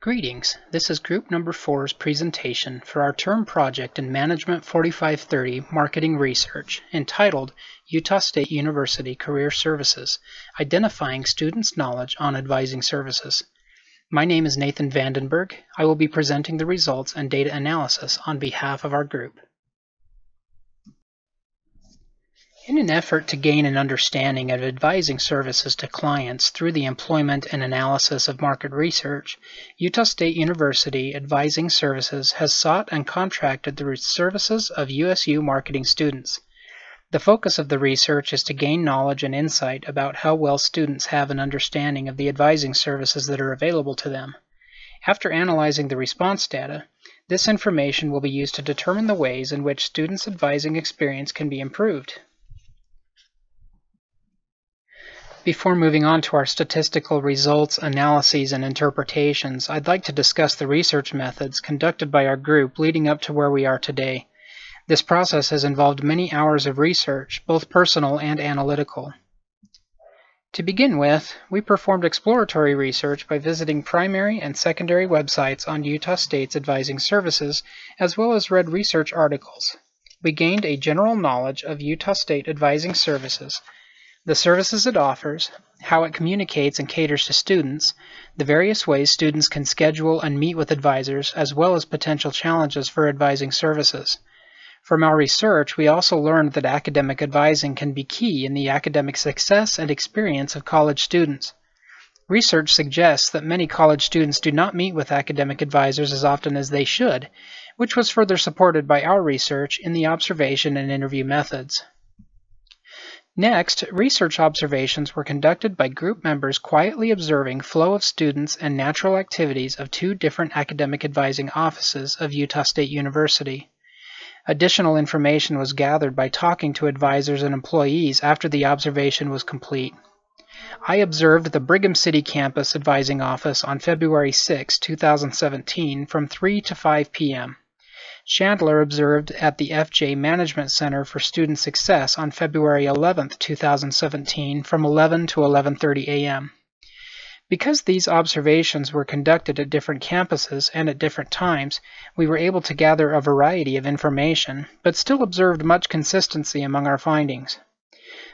Greetings, this is group number 4's presentation for our term project in Management 4530 Marketing Research entitled Utah State University Career Services, Identifying Students' Knowledge on Advising Services. My name is Nathan Vandenberg. I will be presenting the results and data analysis on behalf of our group. In an effort to gain an understanding of advising services to clients through the employment and analysis of market research, Utah State University Advising Services has sought and contracted the services of USU marketing students. The focus of the research is to gain knowledge and insight about how well students have an understanding of the advising services that are available to them. After analyzing the response data, this information will be used to determine the ways in which students' advising experience can be improved. Before moving on to our statistical results, analyses, and interpretations, I'd like to discuss the research methods conducted by our group leading up to where we are today. This process has involved many hours of research, both personal and analytical. To begin with, we performed exploratory research by visiting primary and secondary websites on Utah State's advising services, as well as read research articles. We gained a general knowledge of Utah State advising services, the services it offers, how it communicates and caters to students, the various ways students can schedule and meet with advisors, as well as potential challenges for advising services. From our research, we also learned that academic advising can be key in the academic success and experience of college students. Research suggests that many college students do not meet with academic advisors as often as they should, which was further supported by our research in the observation and interview methods. Next, research observations were conducted by group members quietly observing flow of students and natural activities of two different academic advising offices of Utah State University. Additional information was gathered by talking to advisors and employees after the observation was complete. I observed the Brigham City campus advising office on February 6, 2017 from 3 to 5 p.m. Chandler observed at the FJ Management Center for Student Success on February 11, 2017 from 11 to 11:30 a.m. Because these observations were conducted at different campuses and at different times, we were able to gather a variety of information, but still observed much consistency among our findings.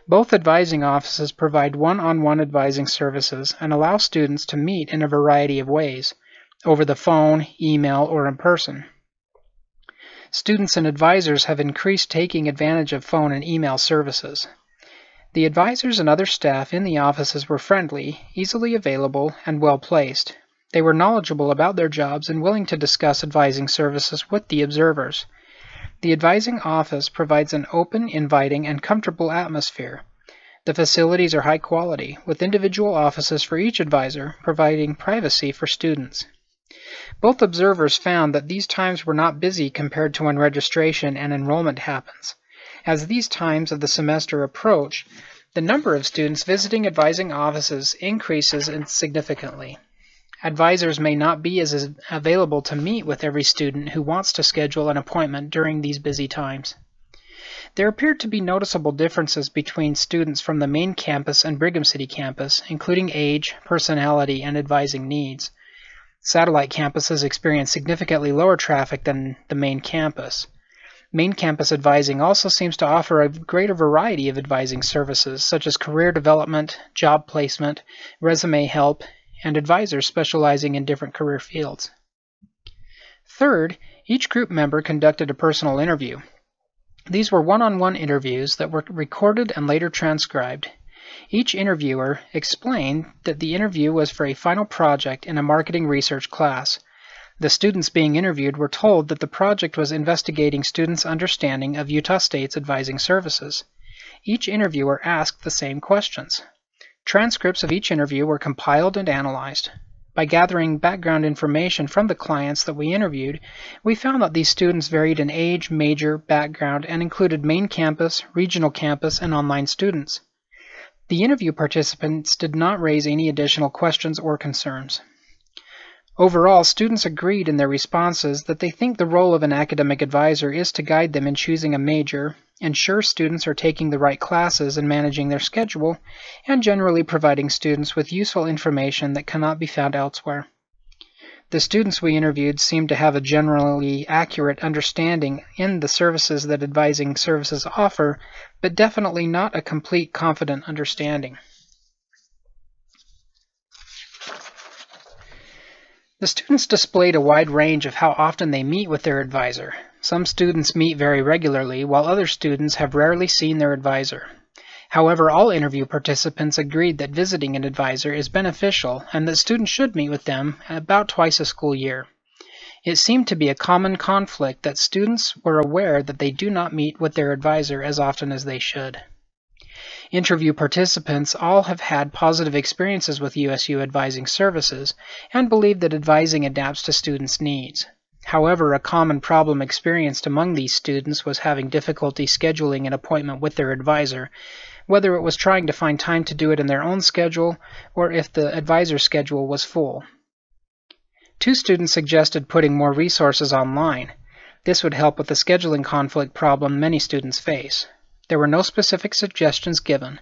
Both advising offices provide one-on-one advising services and allow students to meet in a variety of ways, over the phone, email, or in person. Students and advisors have increased taking advantage of phone and email services. The advisors and other staff in the offices were friendly, easily available, and well placed. They were knowledgeable about their jobs and willing to discuss advising services with the observers. The advising office provides an open, inviting, and comfortable atmosphere. The facilities are high quality, with individual offices for each advisor, providing privacy for students. Both observers found that these times were not busy compared to when registration and enrollment happens. As these times of the semester approach, the number of students visiting advising offices increases significantly. Advisors may not be as available to meet with every student who wants to schedule an appointment during these busy times. There appeared to be noticeable differences between students from the main campus and Brigham City campus, including age, personality, and advising needs. Satellite campuses experience significantly lower traffic than the main campus. Main campus advising also seems to offer a greater variety of advising services, such as career development, job placement, resume help, and advisors specializing in different career fields. Third, each group member conducted a personal interview. These were one-on-one interviews that were recorded and later transcribed. Each interviewer explained that the interview was for a final project in a marketing research class. The students being interviewed were told that the project was investigating students' understanding of Utah State's advising services. Each interviewer asked the same questions. Transcripts of each interview were compiled and analyzed. By gathering background information from the clients that we interviewed, we found that these students varied in age, major, background, and included main campus, regional campus, and online students. The interview participants did not raise any additional questions or concerns. Overall, students agreed in their responses that they think the role of an academic advisor is to guide them in choosing a major, ensure students are taking the right classes and managing their schedule, and generally providing students with useful information that cannot be found elsewhere. The students we interviewed seemed to have a generally accurate understanding in the services that advising services offer, but definitely not a complete, confident understanding. The students displayed a wide range of how often they meet with their advisor. Some students meet very regularly, while other students have rarely seen their advisor. However, all interview participants agreed that visiting an advisor is beneficial and that students should meet with them about twice a school year. It seemed to be a common conflict that students were aware that they do not meet with their advisor as often as they should. Interview participants all have had positive experiences with USU advising services and believe that advising adapts to students' needs. However, a common problem experienced among these students was having difficulty scheduling an appointment with their advisor, whether it was trying to find time to do it in their own schedule or if the advisor's schedule was full. 2 students suggested putting more resources online. This would help with the scheduling conflict problem many students face. There were no specific suggestions given.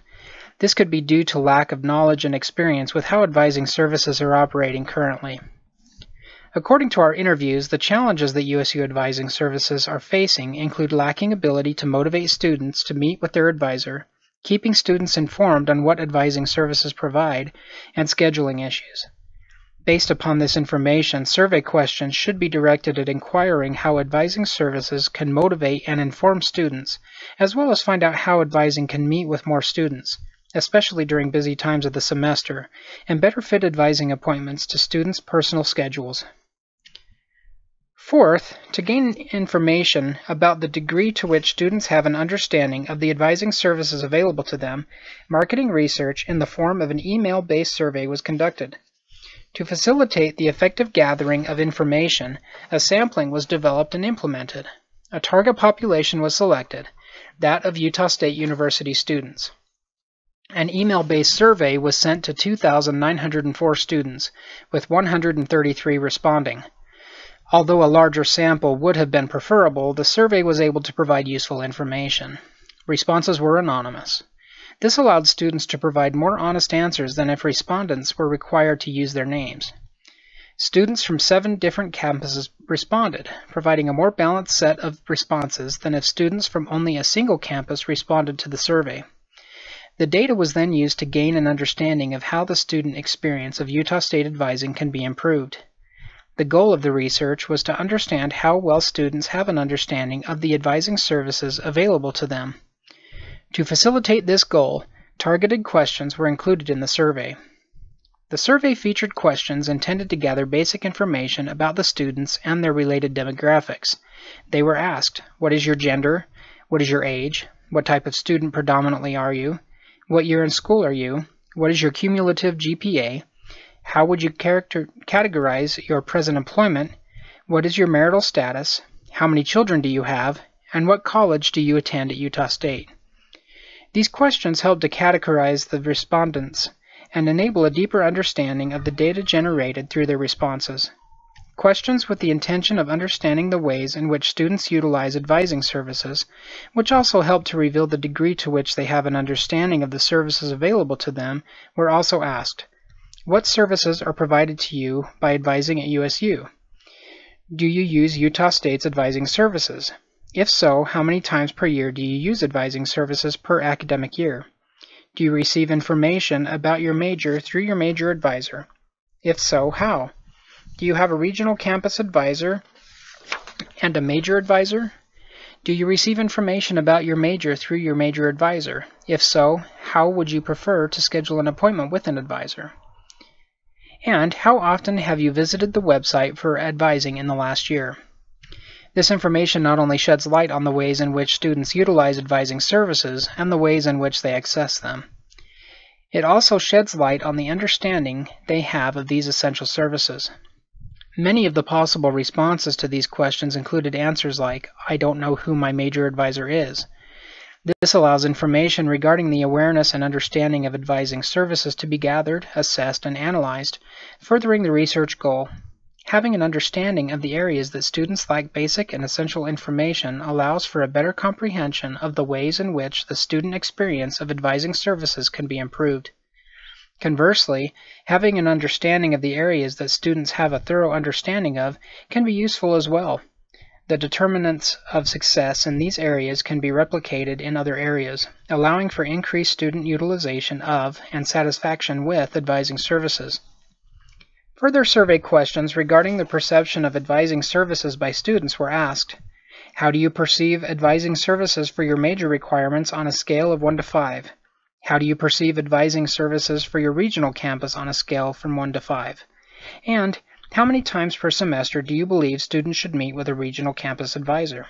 This could be due to lack of knowledge and experience with how advising services are operating currently. According to our interviews, the challenges that USU advising services are facing include lacking ability to motivate students to meet with their advisor, keeping students informed on what advising services provide, and scheduling issues. Based upon this information, survey questions should be directed at inquiring how advising services can motivate and inform students, as well as find out how advising can meet with more students, especially during busy times of the semester, and better fit advising appointments to students' personal schedules. Fourth, to gain information about the degree to which students have an understanding of the advising services available to them, marketing research in the form of an email-based survey was conducted. To facilitate the effective gathering of information, a sampling was developed and implemented. A target population was selected, that of Utah State University students. An email-based survey was sent to 2,904 students, with 133 responding. Although a larger sample would have been preferable, the survey was able to provide useful information. Responses were anonymous. This allowed students to provide more honest answers than if respondents were required to use their names. Students from 7 different campuses responded, providing a more balanced set of responses than if students from only a single campus responded to the survey. The data was then used to gain an understanding of how the student experience of Utah State advising can be improved. The goal of the research was to understand how well students have an understanding of the advising services available to them. To facilitate this goal, targeted questions were included in the survey. The survey featured questions intended to gather basic information about the students and their related demographics. They were asked, what is your gender? What is your age? What type of student predominantly are you? What year in school are you? What is your cumulative GPA? How would you categorize your present employment? What is your marital status? How many children do you have? And what college do you attend at Utah State? These questions help to categorize the respondents and enable a deeper understanding of the data generated through their responses. Questions with the intention of understanding the ways in which students utilize advising services, which also help to reveal the degree to which they have an understanding of the services available to them, were also asked. What services are provided to you by advising at USU? Do you use Utah State's advising services? If so, how many times per year do you use advising services per academic year? Do you receive information about your major through your major advisor? If so, how? Do you have a regional campus advisor and a major advisor? Do you receive information about your major through your major advisor? If so, how would you prefer to schedule an appointment with an advisor? And how often have you visited the website for advising in the last year? This information not only sheds light on the ways in which students utilize advising services and the ways in which they access them. It also sheds light on the understanding they have of these essential services. Many of the possible responses to these questions included answers like, I don't know who my major advisor is. This allows information regarding the awareness and understanding of advising services to be gathered, assessed, and analyzed, furthering the research goal. Having an understanding of the areas that students lack basic and essential information allows for a better comprehension of the ways in which the student experience of advising services can be improved. Conversely, having an understanding of the areas that students have a thorough understanding of can be useful as well. The determinants of success in these areas can be replicated in other areas, allowing for increased student utilization of and satisfaction with advising services. Further survey questions regarding the perception of advising services by students were asked. How do you perceive advising services for your major requirements on a scale of 1 to 5? How do you perceive advising services for your regional campus on a scale from 1 to 5? And how many times per semester do you believe students should meet with a regional campus advisor?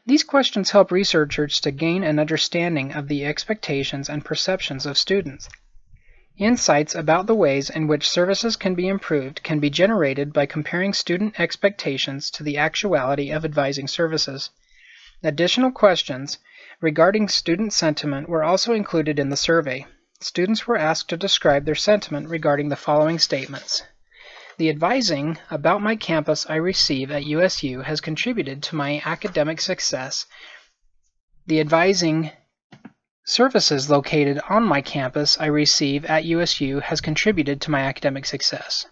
These questions help researchers to gain an understanding of the expectations and perceptions of students. Insights about the ways in which services can be improved can be generated by comparing student expectations to the actuality of advising services. Additional questions regarding student sentiment were also included in the survey. Students were asked to describe their sentiment regarding the following statements. The advising about my campus I receive at USU has contributed to my academic success. The advising services located on my campus I receive at USU has contributed to my academic success.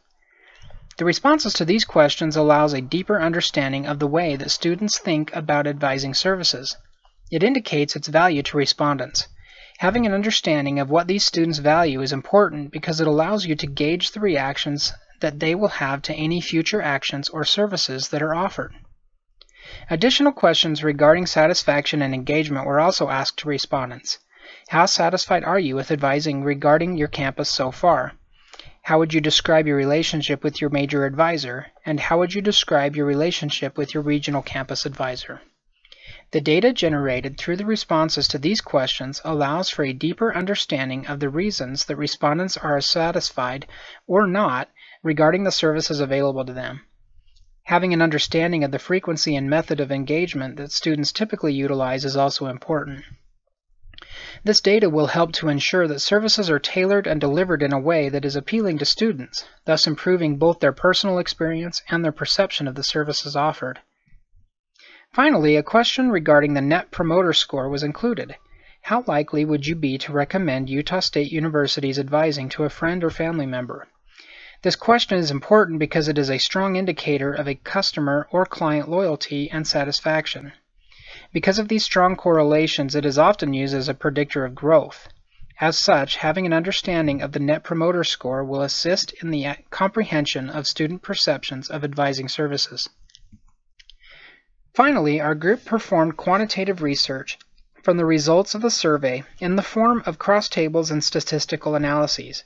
The responses to these questions allows a deeper understanding of the way that students think about advising services. It indicates its value to respondents. Having an understanding of what these students value is important because it allows you to gauge the reactions that they will have to any future actions or services that are offered. Additional questions regarding satisfaction and engagement were also asked to respondents. How satisfied are you with advising regarding your campus so far? How would you describe your relationship with your major advisor? And how would you describe your relationship with your regional campus advisor? The data generated through the responses to these questions allows for a deeper understanding of the reasons that respondents are satisfied or not regarding the services available to them. Having an understanding of the frequency and method of engagement that students typically utilize is also important. This data will help to ensure that services are tailored and delivered in a way that is appealing to students, thus improving both their personal experience and their perception of the services offered. Finally, a question regarding the Net Promoter Score was included. How likely would you be to recommend Utah State University's advising to a friend or family member? This question is important because it is a strong indicator of a customer or client loyalty and satisfaction. Because of these strong correlations, it is often used as a predictor of growth. As such, having an understanding of the Net Promoter Score will assist in the comprehension of student perceptions of advising services. Finally, our group performed quantitative research from the results of the survey in the form of cross-tables and statistical analyses.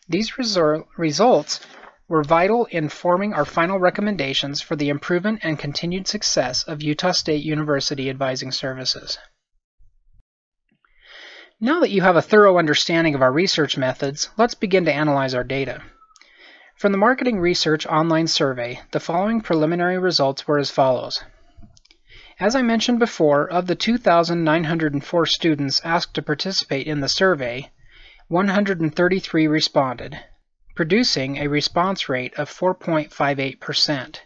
These results were vital in forming our final recommendations for the improvement and continued success of Utah State University advising services. Now that you have a thorough understanding of our research methods, let's begin to analyze our data. From the Marketing Research Online Survey, the following preliminary results were as follows. As I mentioned before, of the 2,904 students asked to participate in the survey, 133 responded, producing a response rate of 4.58%.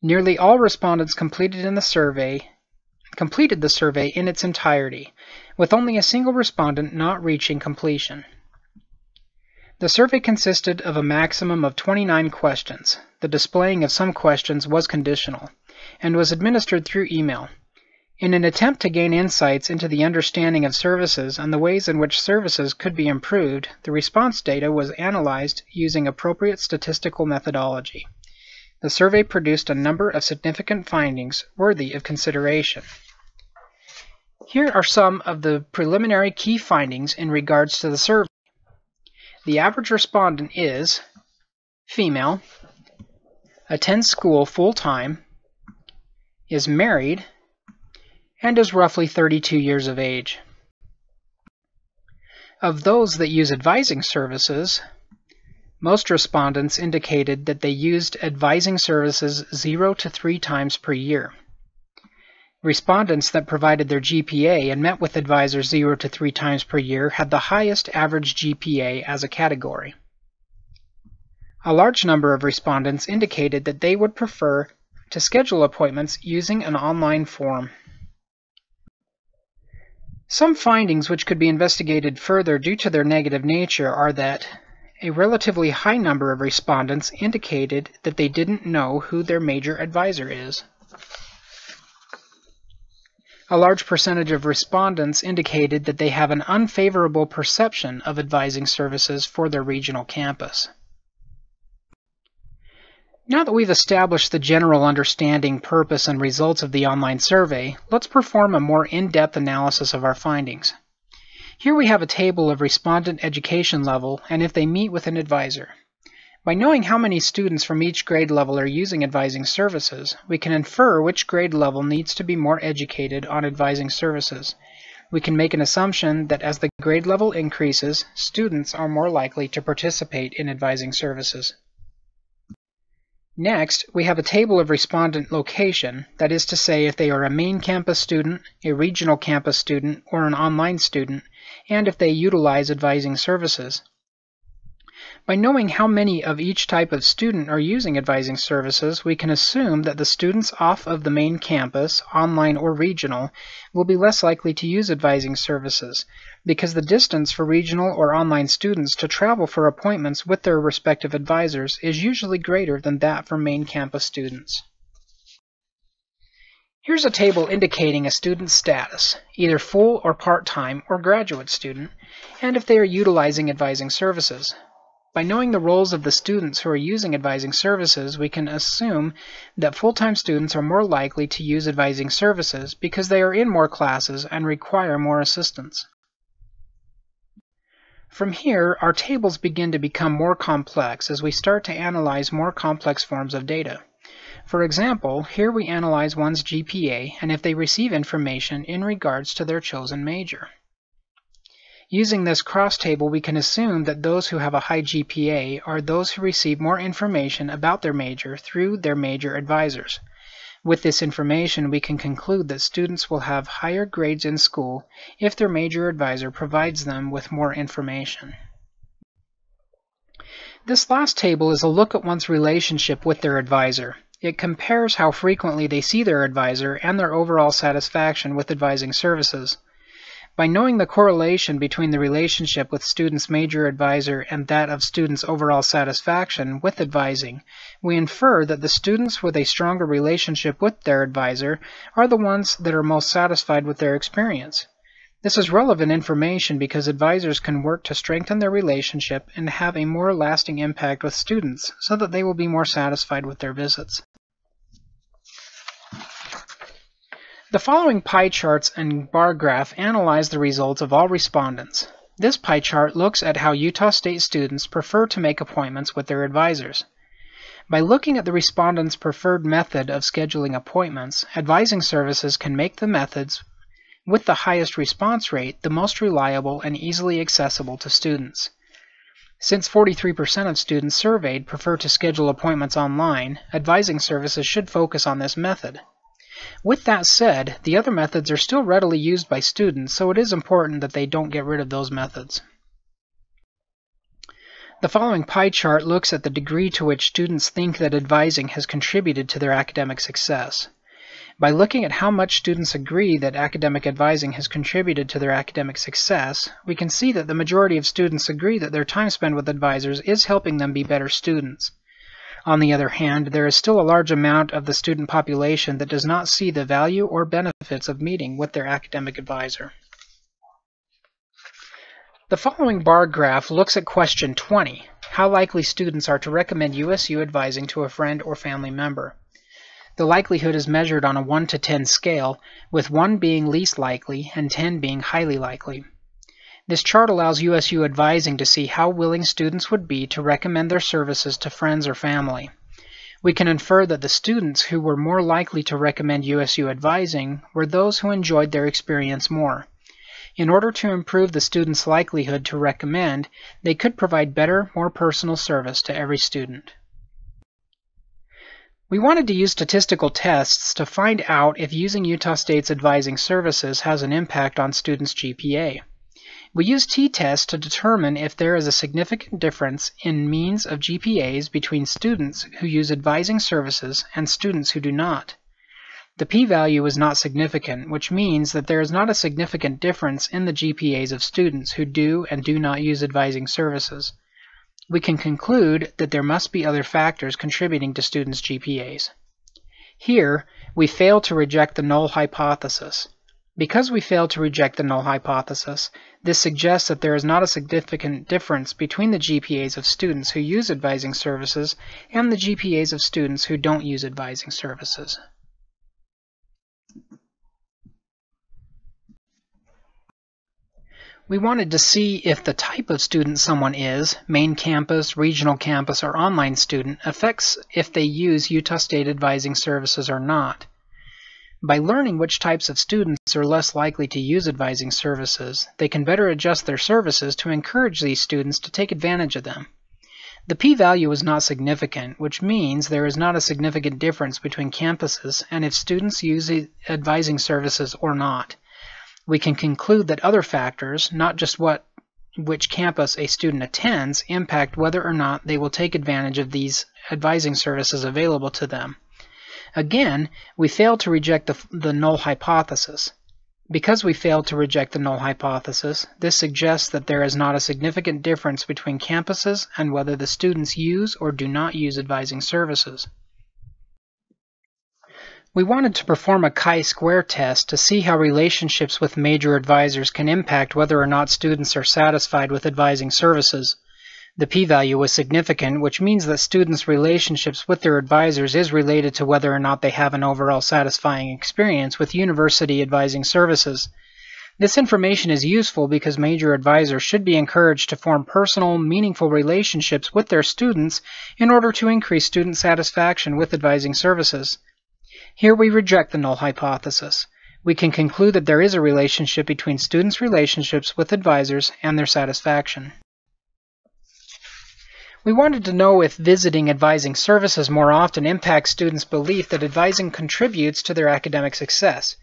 Nearly all respondents completed the survey in its entirety, with only a single respondent not reaching completion. The survey consisted of a maximum of 29 questions. The displaying of some questions was conditional and was administered through email. In an attempt to gain insights into the understanding of services and the ways in which services could be improved, the response data was analyzed using appropriate statistical methodology. The survey produced a number of significant findings worthy of consideration. Here are some of the preliminary key findings in regards to the survey. The average respondent is female, attends school full-time, is married, and is roughly 32 years of age. Of those that use advising services, most respondents indicated that they used advising services 0 to 3 times per year. Respondents that provided their GPA and met with advisors 0 to 3 times per year had the highest average GPA as a category. A large number of respondents indicated that they would prefer to schedule appointments using an online form. Some findings which could be investigated further due to their negative nature are that a relatively high number of respondents indicated that they didn't know who their major advisor is. A large percentage of respondents indicated that they have an unfavorable perception of advising services for their regional campus. Now that we've established the general understanding, purpose, and results of the online survey, let's perform a more in-depth analysis of our findings. Here we have a table of respondent education level and if they meet with an advisor. By knowing how many students from each grade level are using advising services, we can infer which grade level needs to be more educated on advising services. We can make an assumption that as the grade level increases, students are more likely to participate in advising services. Next, we have a table of respondent location, that is to say if they are a main campus student, a regional campus student, or an online student, and if they utilize advising services. By knowing how many of each type of student are using advising services, we can assume that the students off of the main campus, online or regional, will be less likely to use advising services, because the distance for regional or online students to travel for appointments with their respective advisors is usually greater than that for main campus students. Here's a table indicating a student's status, either full or part-time or graduate student, and if they are utilizing advising services. By knowing the roles of the students who are using advising services, we can assume that full-time students are more likely to use advising services because they are in more classes and require more assistance. From here, our tables begin to become more complex as we start to analyze more complex forms of data. For example, here we analyze one's GPA and if they receive information in regards to their chosen major. Using this cross table, we can assume that those who have a high GPA are those who receive more information about their major through their major advisors. With this information, we can conclude that students will have higher grades in school if their major advisor provides them with more information. This last table is a look at one's relationship with their advisor. It compares how frequently they see their advisor and their overall satisfaction with advising services. By knowing the correlation between the relationship with students' major advisor and that of students' overall satisfaction with advising, we infer that the students with a stronger relationship with their advisor are the ones that are most satisfied with their experience. This is relevant information because advisors can work to strengthen their relationship and have a more lasting impact with students so that they will be more satisfied with their visits. The following pie charts and bar graph analyze the results of all respondents. This pie chart looks at how Utah State students prefer to make appointments with their advisors. By looking at the respondents' preferred method of scheduling appointments, advising services can make the methods with the highest response rate the most reliable and easily accessible to students. Since 43% of students surveyed prefer to schedule appointments online, advising services should focus on this method. With that said, the other methods are still readily used by students, so it is important that they don't get rid of those methods. The following pie chart looks at the degree to which students think that advising has contributed to their academic success. By looking at how much students agree that academic advising has contributed to their academic success, we can see that the majority of students agree that their time spent with advisors is helping them be better students. On the other hand, there is still a large amount of the student population that does not see the value or benefits of meeting with their academic advisor. The following bar graph looks at question 20, how likely students are to recommend USU advising to a friend or family member. The likelihood is measured on a 1 to 10 scale, with 1 being least likely and 10 being highly likely. This chart allows USU advising to see how willing students would be to recommend their services to friends or family. We can infer that the students who were more likely to recommend USU advising were those who enjoyed their experience more. In order to improve the student's likelihood to recommend, they could provide better, more personal service to every student. We wanted to use statistical tests to find out if using Utah State's advising services has an impact on students' GPA. We use t-tests to determine if there is a significant difference in means of GPAs between students who use advising services and students who do not. The p-value is not significant, which means that there is not a significant difference in the GPAs of students who do and do not use advising services. We can conclude that there must be other factors contributing to students' GPAs. Here, we fail to reject the null hypothesis. Because we fail to reject the null hypothesis, this suggests that there is not a significant difference between the GPAs of students who use advising services and the GPAs of students who don't use advising services. We wanted to see if the type of student someone is, main campus, regional campus, or online student, affects if they use Utah State advising services or not. By learning which types of students are less likely to use advising services, they can better adjust their services to encourage these students to take advantage of them. The p-value is not significant, which means there is not a significant difference between campuses and if students use advising services or not. We can conclude that other factors, not just which campus a student attends, impact whether or not they will take advantage of these advising services available to them. Again, we fail to reject the null hypothesis. Because we fail to reject the null hypothesis, this suggests that there is not a significant difference between campuses and whether the students use or do not use advising services. We wanted to perform a chi-square test to see how relationships with major advisors can impact whether or not students are satisfied with advising services. The p-value was significant, which means that students' relationships with their advisors is related to whether or not they have an overall satisfying experience with university advising services. This information is useful because major advisors should be encouraged to form personal, meaningful relationships with their students in order to increase student satisfaction with advising services. Here we reject the null hypothesis. We can conclude that there is a relationship between students' relationships with advisors and their satisfaction. We wanted to know if visiting advising services more often impacts students' belief that advising contributes to their academic success.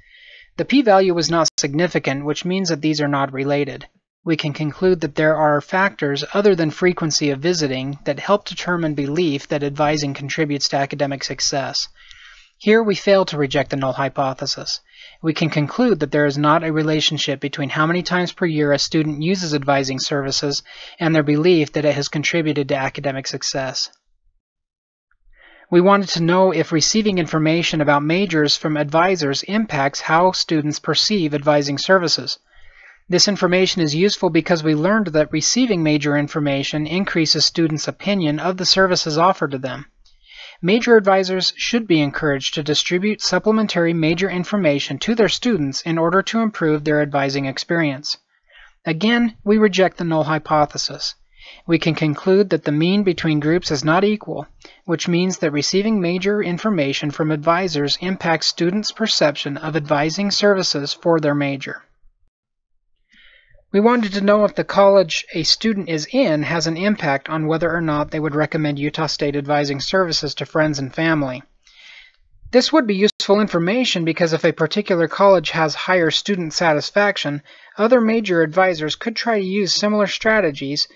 The p-value was not significant, which means that these are not related. We can conclude that there are factors other than frequency of visiting that help determine belief that advising contributes to academic success. Here we fail to reject the null hypothesis. We can conclude that there is not a relationship between how many times per year a student uses advising services and their belief that it has contributed to academic success. We wanted to know if receiving information about majors from advisors impacts how students perceive advising services. This information is useful because we learned that receiving major information increases students' opinion of the services offered to them. Major advisors should be encouraged to distribute supplementary major information to their students in order to improve their advising experience. Again, we reject the null hypothesis. We can conclude that the mean between groups is not equal, which means that receiving major information from advisors impacts students' perception of advising services for their major. We wanted to know if the college a student is in has an impact on whether or not they would recommend Utah State advising services to friends and family. This would be useful information because if a particular college has higher student satisfaction, other major advisors could try to use similar strategies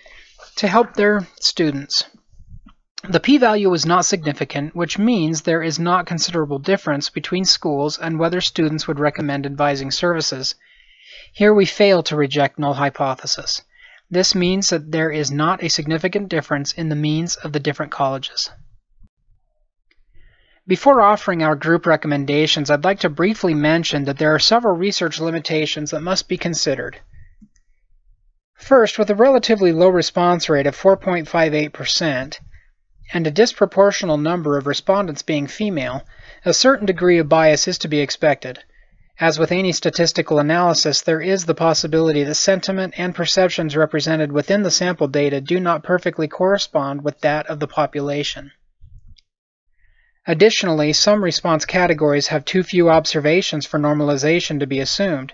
to help their students. The p-value is not significant, which means there is not considerable difference between schools and whether students would recommend advising services. Here we fail to reject null hypothesis. This means that there is not a significant difference in the means of the different colleges. Before offering our group recommendations, I'd like to briefly mention that there are several research limitations that must be considered. First, with a relatively low response rate of 4.58% and a disproportional number of respondents being female, a certain degree of bias is to be expected. As with any statistical analysis, there is the possibility that sentiment and perceptions represented within the sample data do not perfectly correspond with that of the population. Additionally, some response categories have too few observations for normalization to be assumed.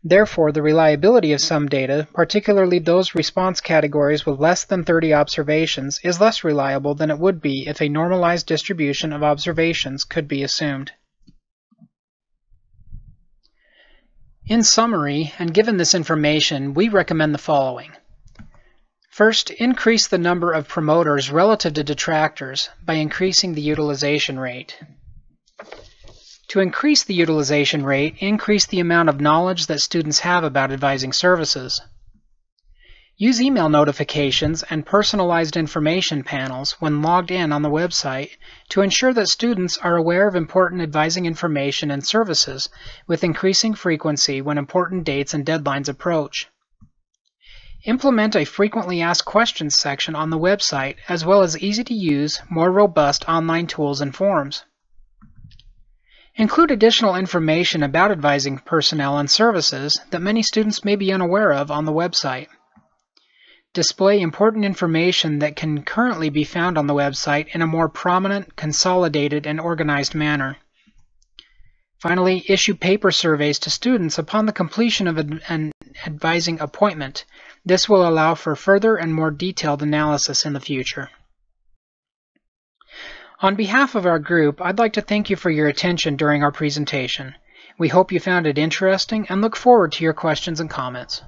Therefore, the reliability of some data, particularly those response categories with less than 30 observations, is less reliable than it would be if a normalized distribution of observations could be assumed. In summary, and given this information, we recommend the following. First, increase the number of promoters relative to detractors by increasing the utilization rate. To increase the utilization rate, increase the amount of knowledge that students have about advising services. Use email notifications and personalized information panels when logged in on the website to ensure that students are aware of important advising information and services with increasing frequency when important dates and deadlines approach. Implement a frequently asked questions section on the website, as well as easy-to-use, more robust online tools and forms. Include additional information about advising personnel and services that many students may be unaware of on the website. Display important information that can currently be found on the website in a more prominent, consolidated, and organized manner. Finally, issue paper surveys to students upon the completion of an advising appointment. This will allow for further and more detailed analysis in the future. On behalf of our group, I'd like to thank you for your attention during our presentation. We hope you found it interesting and look forward to your questions and comments.